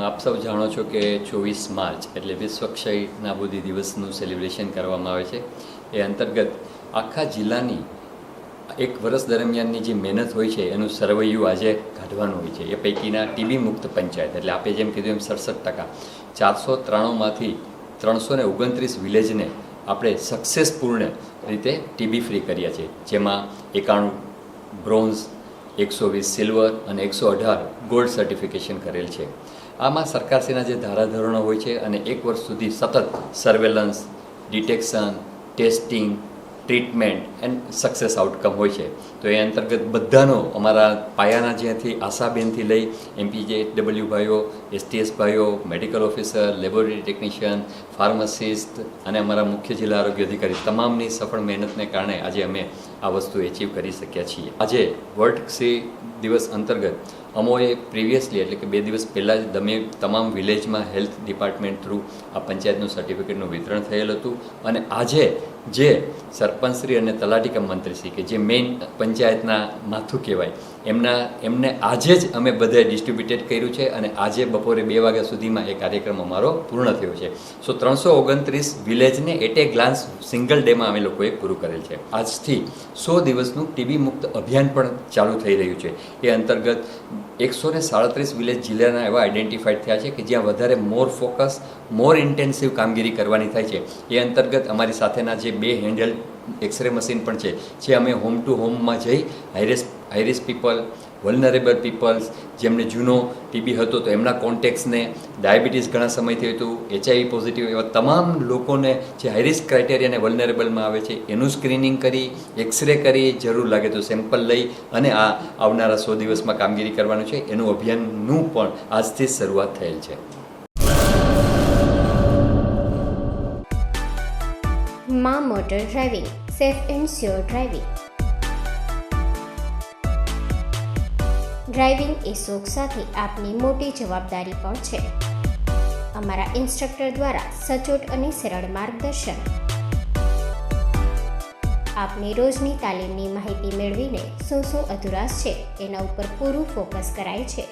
આપ સૌ જાણો છો કે 24 માર્ચ એટલે વિશ્વ ક્ષય નાબૂદી દિવસનું સેલિબ્રેશન કરવામાં આવે છે. એ અંતર્ગત આખા જિલ્લાની એક વર્ષ દરમિયાનની જે મહેનત હોય છે એનું સરવૈયું આજે કાઢવાનું હોય છે. એ પૈકીના ટીબી મુક્ત પંચાયત એટલે આપે જેમ કીધું એમ 67%, 493માંથી 329 વિલેજને આપણે સક્સેસફુલ રીતે ટીબી ફ્રી કર્યા છે. જેમાં 91 બ્રોન્ઝ, 120 સિલ્વર અને 118 ગોલ્ડ સર્ટિફિકેશન કરેલ છે. આમાં સરકારશ્રીના જે ધારાધોરણો હોય છે અને એક વર્ષ સુધી સતત surveillance, detection, testing, treatment and success outcome હોય છે. તો એ અંતર્ગત બધાનો અમારા પાયાના જ્યાંથી આશાબેનથી લઈ MPJW ભાઈઓ, STS ભાઈઓ, medical officer, laboratory technician, pharmacist અને અમારા મુખ્ય જિલ્લા આરોગ્ય અધિકારી તમામની સફળ મહેનતને કારણે આજે અમે આ વસ્તુ એચીવ કરી શક્યા છીએ. આજે વર્લ્ડ ક્ષય દિવસ અંતર્ગત અમોએ પ્રિવિયસલી એટલે કે 2 દિવસ પહેલાં જ તમામ વિલેજમાં હેલ્થ ડિપાર્ટમેન્ટ થ્રુ આ પંચાયતનું સર્ટિફિકેટનું વિતરણ થયેલ હતું. અને આજે જે સરપંચશ્રી અને તલાટી મંત્રીશ્રી કે જે મેઇન પંચાયતના માથું કહેવાય એમને આજે જ અમે બધાએ ડિસ્ટ્રીબ્યુટેડ કર્યું છે અને આજે બપોરે 2 વાગ્યા સુધીમાં એ કાર્યક્રમ અમારો પૂર્ણ થયો છે. સો 329 વિલેજને એટ એ ગ્લાન્સ સિંગલ ડેમાં અમે લોકોએ પૂરું કરેલ છે. આજથી 100 દિવસનું ટીબી મુક્ત અભિયાન પણ ચાલુ થઈ રહ્યું છે. એ અંતર્ગત 137 વિલેજ જિલ્લાના એવા આઈડેન્ટિફાઈડ થયા છે કે જ્યાં વધારે મોર ફોકસ, મોર ઇન્ટેન્સિવ કામગીરી કરવાની થાય છે. એ અંતર્ગત અમારી સાથેના જે 2 હેન્ડહેલ્ડ એક્સરે મશીન પણ છે જે અમે હોમ ટુ હોમમાં જઈ હાઈરિસ્ક પીપલ, વલ્નરેબલ પીપલ્સ, જેમને જૂનો ટીબી હતો તો એમના કોન્ટેક્ટ્સને, ડાયાબિટીસ ઘણા સમયથી હતું, HIV પોઝિટિવ એવા તમામ લોકોને જે હાઈરિસ્ક ક્રાઇટેરિયાને વલ્નરેબલમાં આવે છે એનું સ્ક્રીનિંગ કરી, એક્સરે કરી, જરૂર લાગે તો સેમ્પલ લઈ અને આ આવનારા 100 દિવસમાં કામગીરી કરવાનું છે. એનું અભિયાનનું પણ આજથી જ શરૂઆત થયેલ છે. માં motor driving, safe and sure driving. Driving એ શોખ સાથે આપની મોટી જવાબદારી પણ છે. અમારા ઇન્સ્ટ્રક્ટર દ્વારા સચોટ અને સરળ માર્ગદર્શન. આપની રોજની તાલીમની માહિતી મેળવીને શું અધુરાશ છે એના ઉપર પૂરું ફોકસ કરાય છે.